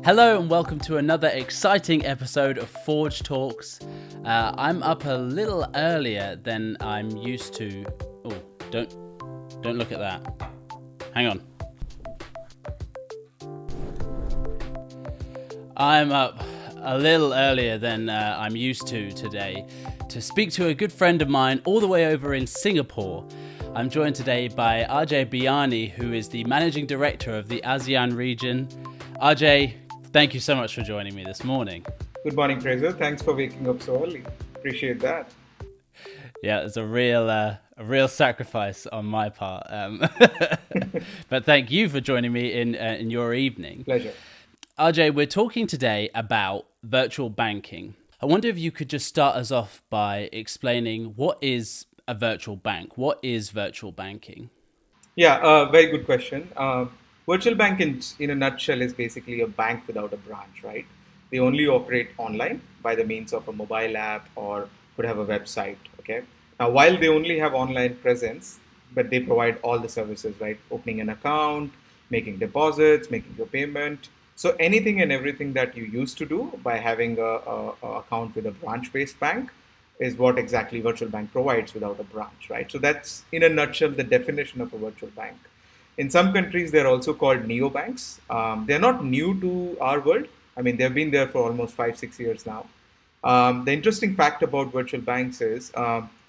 Hello and welcome to another exciting episode of ForgeTalks. I'm up a little earlier than I'm used to. Oh, don't look at that. Hang on. I'm up a little earlier than I'm used to today to speak to a good friend of mine all the way over in Singapore. I'm joined today by Ajay Biani, who is the Managing Director of the ASEAN region. Ajay, thank you so much for joining me this morning. Good morning, Fraser. Thanks for waking up so early. Appreciate that. Yeah, it's a real sacrifice on my part. But thank you for joining me in your evening. Pleasure. Ajay, we're talking today about virtual banking. I wonder if you could just start us off by explaining what is a virtual bank? What is virtual banking? Yeah, very good question. Virtual bank in a nutshell is basically a bank without a branch, right? They only operate online by the means of a mobile app or could have a website, okay? Now, while they only have online presence, but they provide all the services, right? Opening an account, making deposits, making your payment. So anything and everything that you used to do by having a account with a branch-based bank is what exactly virtual bank provides without a branch, right? So that's in a nutshell the definition of a virtual bank. In some countries, they're also called neobanks. They're not new to our world. I mean, they've been there for almost 5-6 years now. The interesting fact about virtual banks is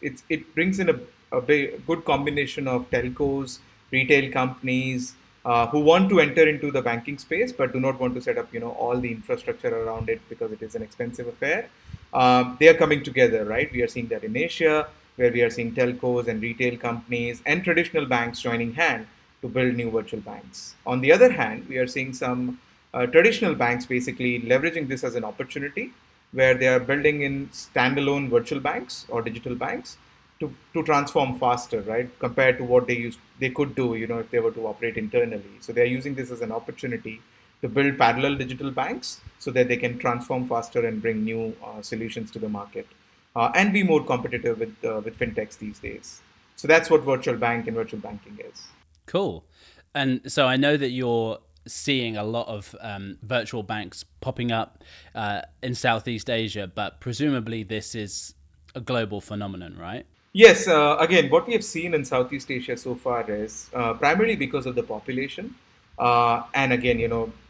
it brings in a good combination of telcos, retail companies who want to enter into the banking space but do not want to set up all the infrastructure around it because it is an expensive affair. They are coming together, right? We are seeing that in Asia, where we are seeing telcos and retail companies and traditional banks joining hand to build new virtual banks. On the other hand, we are seeing some traditional banks basically leveraging this as an opportunity where they are building in standalone virtual banks or digital banks to transform faster, right? Compared to what they could do, if they were to operate internally. So they're using this as an opportunity to build parallel digital banks so that they can transform faster and bring new solutions to the market and be more competitive with fintechs these days. So that's what virtual bank and virtual banking is. Cool. And so I know that you're seeing a lot of virtual banks popping up in Southeast Asia, but presumably this is a global phenomenon, right? Yes, again, what we have seen in Southeast Asia so far is primarily because of the population. And again,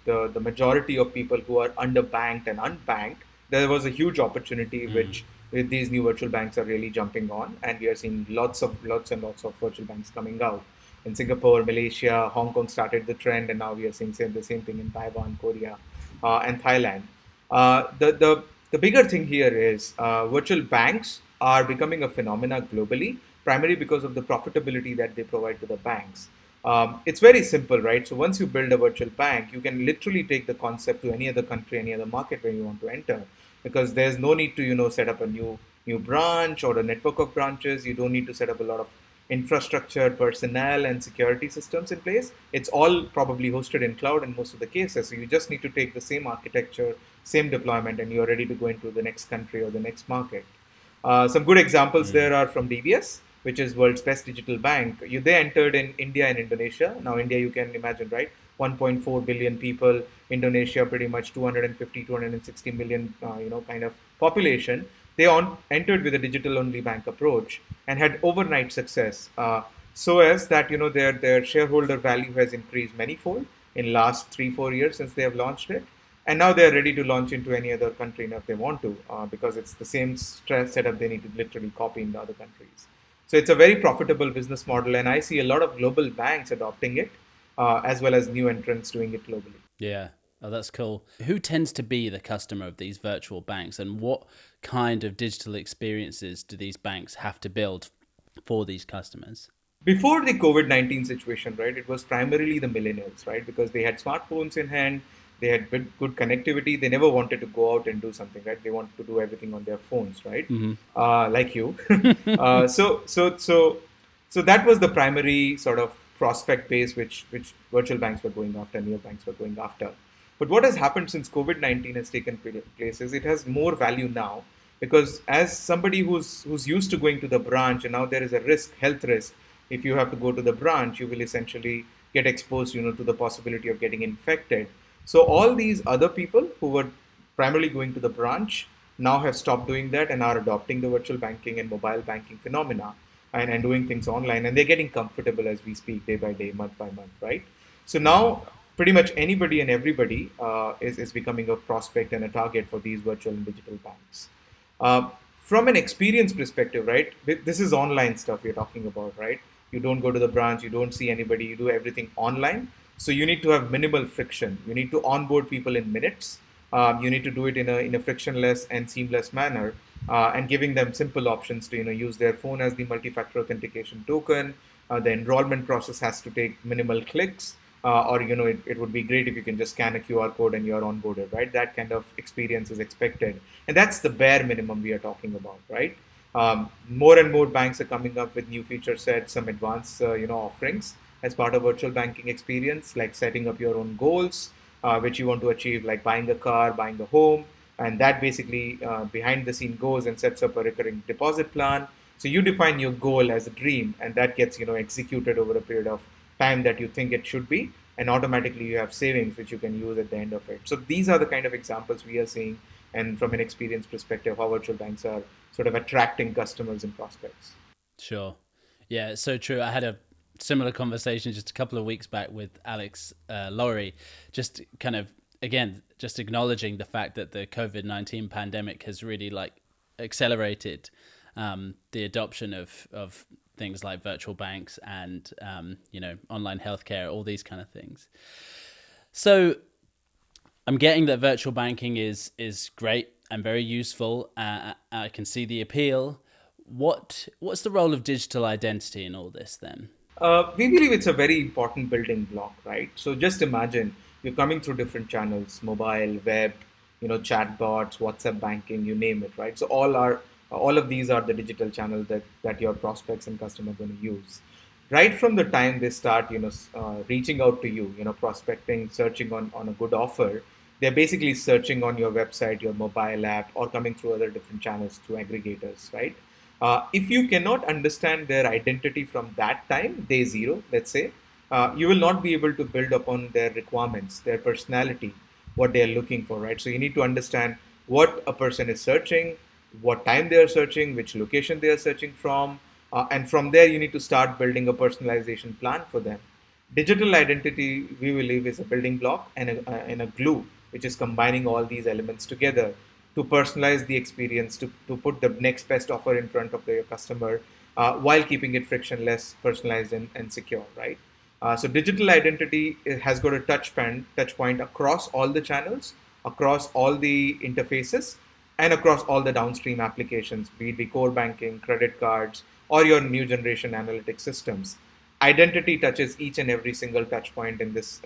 the majority of people who are underbanked and unbanked, there was a huge opportunity which with these new virtual banks are really jumping on. And we are seeing lots and lots of virtual banks coming out. In Singapore, Malaysia, Hong Kong started the trend, and now we are seeing the same thing in Taiwan, Korea, and Thailand. The bigger thing here is virtual banks are becoming a phenomena globally, primarily because of the profitability that they provide to the banks. It's very simple, right? So once you build a virtual bank, you can literally take the concept to any other country, any other market where you want to enter, because there's no need to set up a new branch or a network of branches. You don't need to set up a lot of infrastructure, personnel, and security systems in place. It's all probably hosted in cloud in most of the cases. So you just need to take the same architecture, same deployment, and you're ready to go into the next country or the next market. Some good examples there are from DBS, which is world's best digital bank. They entered in India and Indonesia. Now India, you can imagine, right? 1.4 billion people. Indonesia, pretty much 250, 260 million, kind of population. They entered with a digital-only bank approach and had overnight success, so as that their shareholder value has increased manyfold in last 3-4 years since they have launched it, and now they are ready to launch into any other country if they want to, because it's the same setup they need to literally copy in the other countries. So it's a very profitable business model, and I see a lot of global banks adopting it, as well as new entrants doing it globally. Yeah. Oh, that's cool. Who tends to be the customer of these virtual banks, and what kind of digital experiences do these banks have to build for these customers? Before the COVID-19 situation, right, it was primarily the millennials, right, because they had smartphones in hand, they had good connectivity, they never wanted to go out and do something, right? They wanted to do everything on their phones, right? Like you. So that was the primary sort of prospect base which virtual banks were going after, neobanks were going after. But what has happened since COVID-19 has taken place is it has more value now, because as somebody who's used to going to the branch, and now there is a health risk. If you have to go to the branch, you will essentially get exposed, to the possibility of getting infected. So all these other people who were primarily going to the branch now have stopped doing that and are adopting the virtual banking and mobile banking phenomena and doing things online. And they're getting comfortable as we speak, day by day, month by month, right? So now pretty much anybody and everybody is becoming a prospect and a target for these virtual and digital banks. Uh, from an experience perspective, right? This is online stuff we're talking about, right? You don't go to the branch, you don't see anybody, you do everything online. So you need to have minimal friction. You need to onboard people in minutes. You need to do it in a frictionless and seamless manner, and giving them simple options to use their phone as the multi-factor authentication token. The enrollment process has to take minimal clicks, or it would be great if you can just scan a QR code and you're onboarded, right? That kind of experience is expected, and that's the bare minimum we are talking about, right? More and more banks are coming up with new feature sets, some advanced offerings as part of virtual banking experience, like setting up your own goals, which you want to achieve, like buying a car, buying a home, and that basically behind the scene goes and sets up a recurring deposit plan. So you define your goal as a dream, and that gets executed over a period of time that you think it should be, and automatically you have savings which you can use at the end of it. So these are the kind of examples we are seeing, and from an experience perspective, how virtual banks are sort of attracting customers and prospects. Sure. Yeah, it's so true. I had a similar conversation just a couple of weeks back with Alex Laurie, just kind of, again, just acknowledging the fact that the COVID-19 pandemic has really like accelerated the adoption of things like virtual banks and, online healthcare, all these kind of things. So I'm getting that virtual banking is great and very useful. I can see the appeal. What's the role of digital identity in all this then? We believe it's a very important building block, right? So just imagine you're coming through different channels, mobile, web, chatbots, WhatsApp banking, you name it, right? So all of these are the digital channels that your prospects and customers are going to use. Right from the time they start, reaching out to you, prospecting, searching on a good offer, they're basically searching on your website, your mobile app, or coming through other different channels through aggregators, right? If you cannot understand their identity from that time, day zero, let's say, you will not be able to build upon their requirements, their personality, what they are looking for, right? So you need to understand what a person is searching, what time they are searching, which location they are searching from, and from there you need to start building a personalization plan for them. Digital identity, we believe, is a building block and a glue, which is combining all these elements together to personalize the experience, to put the next best offer in front of your customer, while keeping it frictionless, personalized, and secure, right? So digital identity has got a touch point across all the channels, across all the interfaces, and across all the downstream applications, be it the core banking, credit cards, or your new generation analytic systems. Identity touches each and every single touch point in this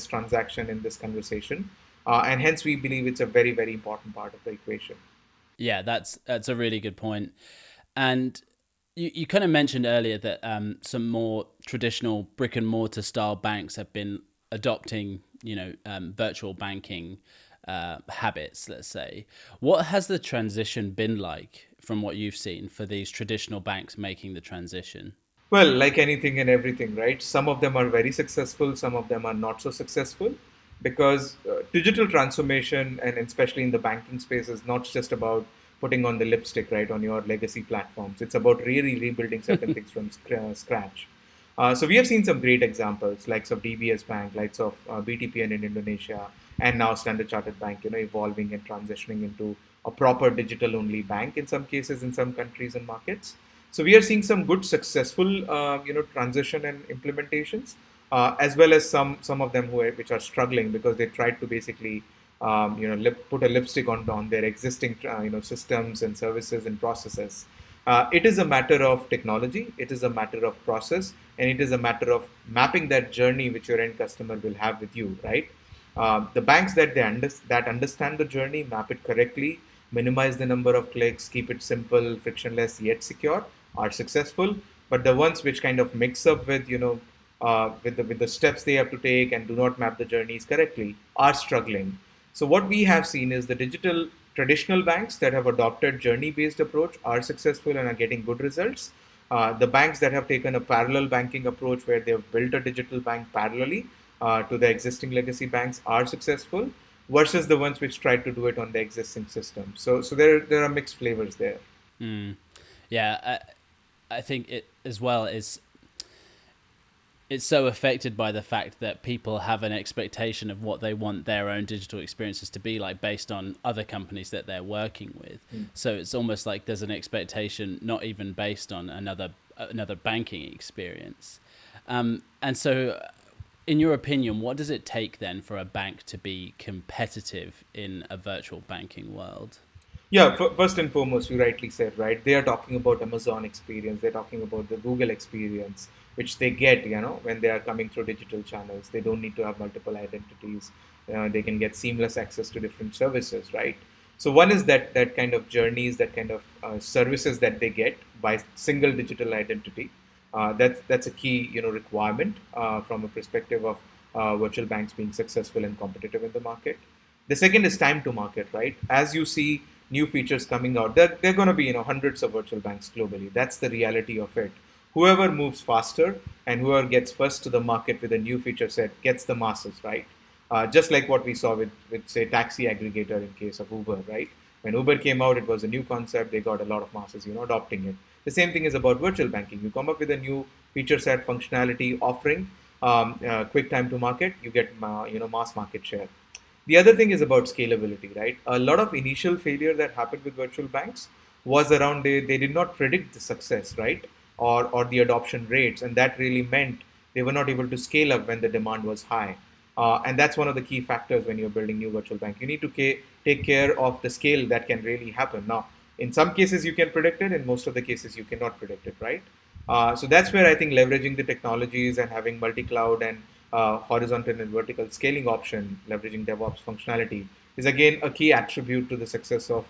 transaction, in this conversation, and hence we believe it's a very, very important part of the equation. Yeah, that's a really good point. And you kind of mentioned earlier that some more traditional brick and mortar style banks have been adopting, virtual banking habits, let's say. What has the transition been like from what you've seen for these traditional banks making the transition? Well, like anything and everything, right? Some of them are very successful, some of them are not so successful, because digital transformation, and especially in the banking space, is not just about putting on the lipstick, right, on your legacy platforms. It's about really rebuilding certain things from scratch. So we have seen some great examples, likes of DBS Bank, likes of BTPN in Indonesia, and now Standard Chartered Bank, evolving and transitioning into a proper digital-only bank in some cases, in some countries and markets. So we are seeing some good successful, transition and implementations, as well as some of them which are struggling because they tried to basically, put a lipstick on their existing, systems and services and processes. It is a matter of technology, it is a matter of process, and it is a matter of mapping that journey which your end customer will have with you, right? The banks that understand the journey, map it correctly, minimize the number of clicks, keep it simple, frictionless, yet secure, are successful. But the ones which kind of mix up with, with the steps they have to take and do not map the journeys correctly are struggling. So what we have seen is the digital traditional banks that have adopted journey-based approach are successful and are getting good results. The banks that have taken a parallel banking approach where they have built a digital bank parallelly to the existing legacy banks are successful versus the ones which try to do it on the existing system. So there are mixed flavors there. Mm. Yeah, I think it as well is it's so affected by the fact that people have an expectation of what they want their own digital experiences to be like based on other companies that they're working with. So it's almost like there's an expectation not even based on another banking experience. And so in your opinion, what does it take then for a bank to be competitive in a virtual banking world? Yeah, first and foremost, you rightly said, right? They are talking about Amazon experience. They're talking about the Google experience, which they get, when they are coming through digital channels. They don't need to have multiple identities. They can get seamless access to different services, right? So one is that kind of journeys, that kind of services that they get by single digital identity. That's a key, requirement from a perspective of virtual banks being successful and competitive in the market. The second is time to market, right? As you see new features coming out, there are going to be hundreds of virtual banks globally. That's the reality of it. Whoever moves faster and whoever gets first to the market with a new feature set gets the masses, right? Just like what we saw with say taxi aggregator in case of Uber, right? When Uber came out, it was a new concept. They got a lot of masses, adopting it. The same thing is about virtual banking. You come up with a new feature set, functionality, offering, quick time to market, you get mass market share. The other thing is about scalability, right? A lot of initial failure that happened with virtual banks was around they did not predict the success, right? Or the adoption rates. And that really meant they were not able to scale up when the demand was high. And that's one of the key factors when you're building new virtual bank. You need to take care of the scale that can really happen. Now, in some cases you can predict it, in most of the cases you cannot predict it, right? So that's where I think leveraging the technologies and having multi-cloud and horizontal and vertical scaling option, leveraging DevOps functionality, is again a key attribute to the success of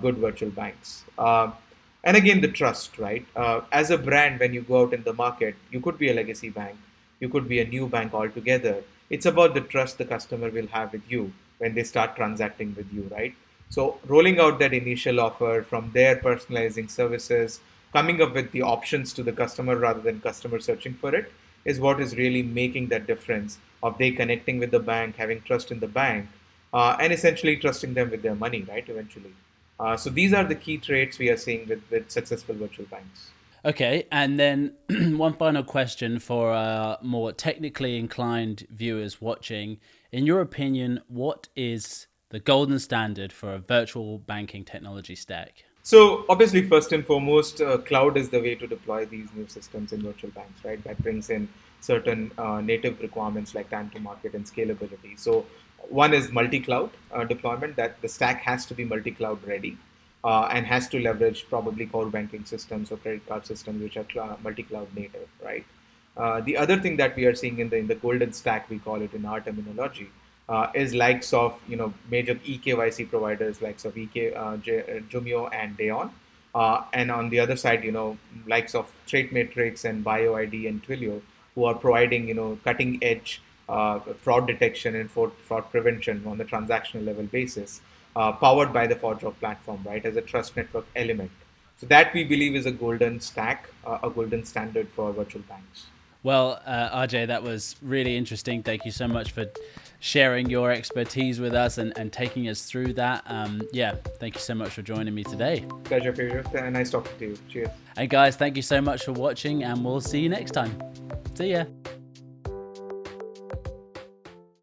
good virtual banks. And again, the trust, right? As a brand, when you go out in the market, you could be a legacy bank, you could be a new bank altogether. It's about the trust the customer will have with you when they start transacting with you, right? So rolling out that initial offer, from there personalizing services, coming up with the options to the customer rather than customer searching for it, is what is really making that difference of they connecting with the bank, having trust in the bank, and essentially trusting them with their money, right, eventually. So these are the key traits we are seeing with successful virtual banks. Okay, and then one final question for more technically inclined viewers watching. In your opinion, what is the golden standard for a virtual banking technology stack? So obviously, first and foremost, cloud is the way to deploy these new systems in virtual banks, right? That brings in certain native requirements like time to market and scalability. So one is multi-cloud deployment, that the stack has to be multi-cloud ready and has to leverage probably core banking systems or credit card systems which are multi-cloud native, right? The other thing that we are seeing in the golden stack, we call it in our terminology, is likes of major eKYC providers likes of Jumio and Dayon, and on the other side likes of TradeMatrix and BioID and Twilio, who are providing cutting edge fraud detection and fraud prevention on the transactional level basis, powered by the ForgeRock platform, right, as a trust network element. So that we believe is a golden stack, a golden standard for virtual banks. Well, Ajay, that was really interesting. Thank you so much for sharing your expertise with us and taking us through that. Yeah, thank you so much for joining me today. Pleasure, Pedro. Nice talking to you. Cheers. And guys, thank you so much for watching, and we'll see you next time. See ya.